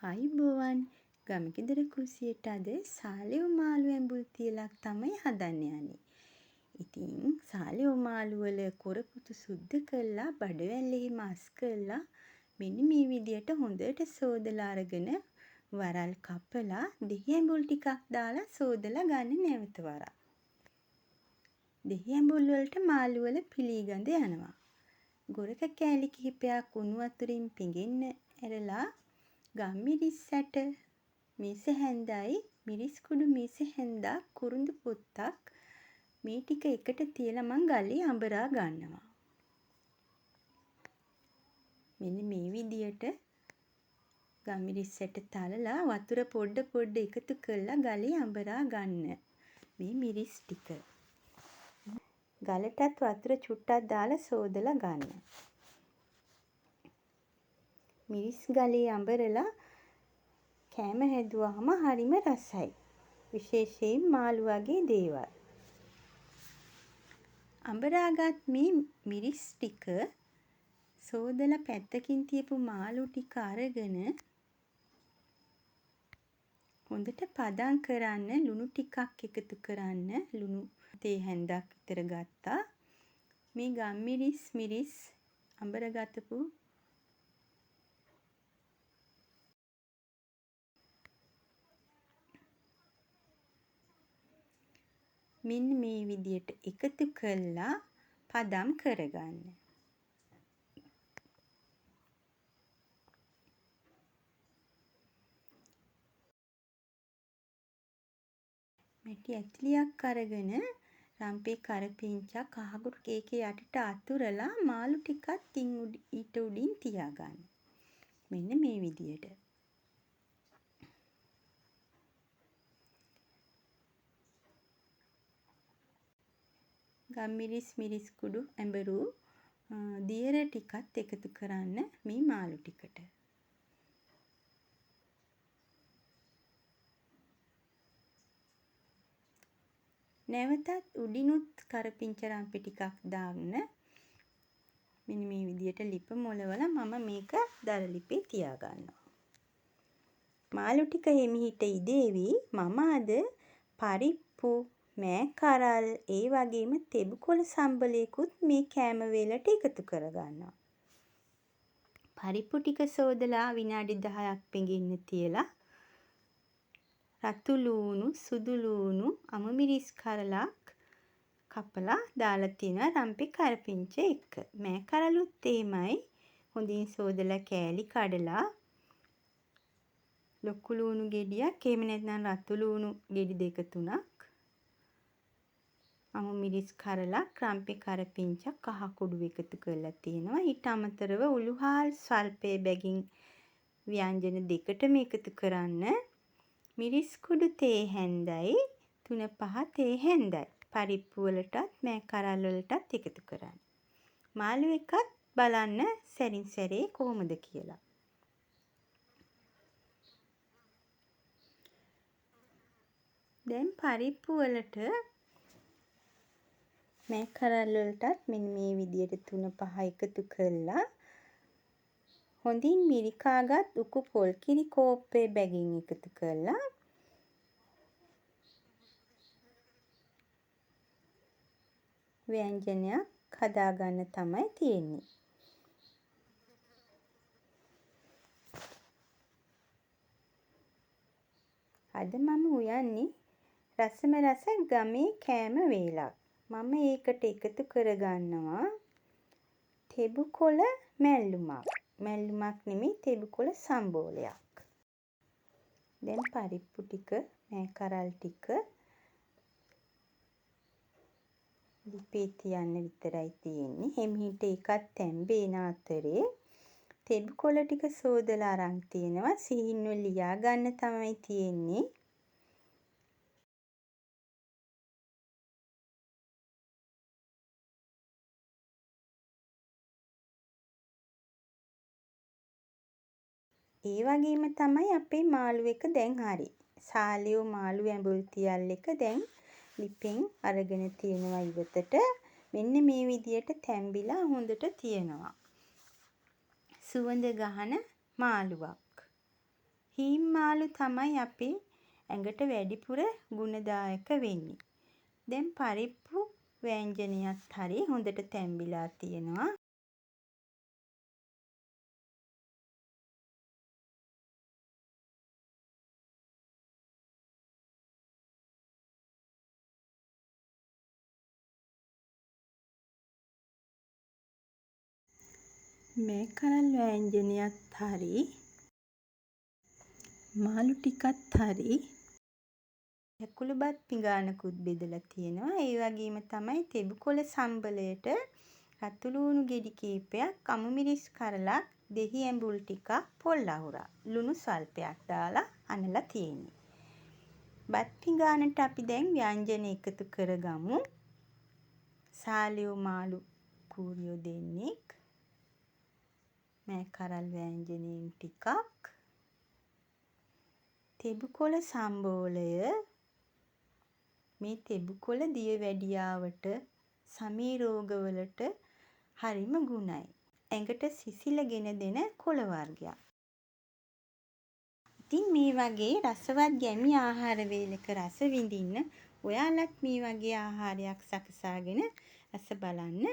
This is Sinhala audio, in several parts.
ආයුබෝවන් ගමගෙදර කුසියට අද සාලෙව් මාළු ඇඹුල් තියලක් තමයි හදන්න යන්නේ. ඉතින් සාලෙව් මාළු වල කොරපුතු සුද්ධ කරලා බඩවැල්ලෙහි මස් කරලා මෙන්න මේ විදියට හොඳට සෝදලා අරගෙන වරල් කපලා දෙහි ඇඹුල් ටිකක් දාලා සෝදලා ගන්න නැවත වරක්. දෙහි ඇඹුල් වලට මාළු වල පිළිගඳ යනවා. ගොරක කෑලි කිහිපයක් උණු වතුරින් පිඟෙන්න ඇරලා ගම්මිරිස් ඇට මේස හැන්දයි මිරිස් කුඩු මේස හැන්දා කුරුඳු පොත්තක් මේ ටික එකට තියලා මං ගලේ අඹරා ගන්නවා. මෙන්න මේ විදියට ගම්මිරිස් ඇට තලලා වතුර පොඩ එකතු කරලා ගලේ අඹරා ගන්න. මේ මිරිස් ටික. ගලටත් වතුර චුට්ටක් දාලා සෝදලා ගන්න. මිරිස් ගලේ අඹරලා කෑම හැදුවාම හරිම රසයි. විශේෂයෙන් මාළු වගේ දේවල්. අඹරාගත් මේ මිරිස් ටික සෝදලා පැත්තකින් තියපු මාළු ටික අරගෙන හොඳට පදම් කරන්න ලුණු ටිකක් එකතු කරන්න. ලුණු තේ හැන්දක් විතර ගත්තා. මේ ගම්මිරිස් මිරිස් අඹරගතපු මෙන්න මේ විදියට එකතු කරලා පදම් කරගන්න. මැටි ඇතිලියක් අරගෙන රම්පේ කරපිංචා කහකුරු කේකේ යටට අතුරලා මාළු ටිකත් ඊට උඩින් තියාගන්න. මෙන්න මේ විදියට. ගම්මිරිස් මිරිස් කුඩු ඇඹරු දියර ටිකත් එකතු කරන්න මේ මාළු ටිකට. නැවතත් උඩිනුත් කරපිංච රම්පේ ටිකක් දාන්න. මෙන්න මේ විදියට ලිප මොලවලා මම මේක දර ලිපේ තියාගන්නවා. මාළු ටික හිමිහිට ඉදේවි. මම අද පරිප්පු මෑ කරල් ඒ වගේම තෙබුකොළ සම්බලයකුත් මේ කෑම වේලට එකතු කරගන්නවා. පරිප්පු ටික සෝදලා විනාඩි 10ක් පිඟින්න තියලා රතු ලූණු සුදු ලූණු අමු මිරිස් කරලක් කපලා දාලා තියෙනවා රම්පේ කරපිංච එක්ක. මෑ කරලුත් එහෙමයි හොඳින් සෝදලා කෑලි කඩලා ලොකු ලූණු ගෙඩියක් එහෙම නැත්නම් රතු ලූණු ගෙඩි දෙක තුනක් අමු මිරිස් කරලක් රම්පේ කරපිංචා කහ කුඩු එකතු කරලා තියෙනවා. ඊට අමතරව උළුහාල් ස්වල්පේ බැගින් ව්‍යංජන දෙකටම එකතු කරන්න. මිරිස් කුඩු තේ හැන්දයි 3-5 තේ හැන්දයි. පරිප්පු වලටත් මෑ කරල් වලටත් එකතු කරන්න. මාළු එකත් බලන්න සැරින් සැරේ කොහොමද කියලා. දැන් පරිප්පු වලට මෑ කරල් වලටත් මෙන්න මේ විදියට 3-5 එකතු කරලා හොඳින් මිරිකාගත් උකු පොල් කිරි කෝප්පේ බැගින් එකතු කරලා ව්‍යංජනයක් හදාගන්න තමයි තියෙන්නේ. අද මම උයන්නේ රසම රස ගමේ කෑම වේලක්. මම ඒකට එකතු කරගන්නවා තෙබුකොළ මැල්ලුමක්. මැල්ලුමක් නෙමෙයි තෙබුකොළ සම්බෝලයක්. දැන් පරිප්පු ටික මෑ කරල් ටික ලිපේ තියන්න විතරයි තියෙන්නේ. එමිහිට එකත් තැම්බේන අතරේ තෙබුකොළ ටික සෝදලා අරන් තියෙනවා. සිහින්ව ලියා ගන්න තමයි තියෙන්නේ. ඒ වගේම තමයි අපේ මාළු එක දැන් හරි. සාලියෝ මාළු ඇඹුල් තියල් එක දැන් ලිපෙන් අරගෙන තියෙනවා ඉවතට. මෙන්න මේ විදියට තැම්බිලා හොඳට තියෙනවා. සුවඳ ගහන මාළුවක්. හීම් මාළු තමයි අපේ ඇඟට වැඩිපුර ගුණදායක වෙන්නේ. දැන් පරිප්පු වෑංජනයත් හරි හොඳට තැම්බිලා තියෙනවා. මේ කරල් වෑංජනයත් හරි මාළු ටිකත් හරි කැකුළු බත් පිඟානකුත් බෙදලා තියෙනවා. ඒ වගේම තමයි තෙබුකොළ සම්බලයට රතු ලූණු ගෙඩි කීපයක්, අමු මිරිස් කරලක්, දෙහි ඇඹුල් ටිකක්, පොල් අහුරක්, ලුණු සල්පයක් දාලා අනලා තියෙන්නේ. බත් පිඟානට අපි දැන් ව්‍යංජන එකතු කරගමු. සාලියෝ මාළු කූරියෝ දෙන්නෙක්, මේ කරල් වෑංජනයෙන් ටිකක්, තෙබුකොළ සම්බෝලය. මේ තෙබුකොළ දියවැඩියාවට, සමී රෝගවලට හරිම ගුණයි. ඇඟට සිසිල ගෙන දෙන කොළ වර්ගයක්. ඉතින් මේ වගේ රසවත් ගැමි ආහාර වේලක රස විඳින්න ඔයාලත් මේ වගේ ආහාරයක් සකසාගෙන රස බලන්න.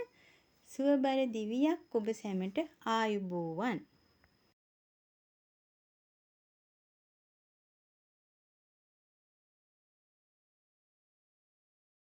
සුවබර දිවියක් ඔබ සැමට ආයුබෝවන්.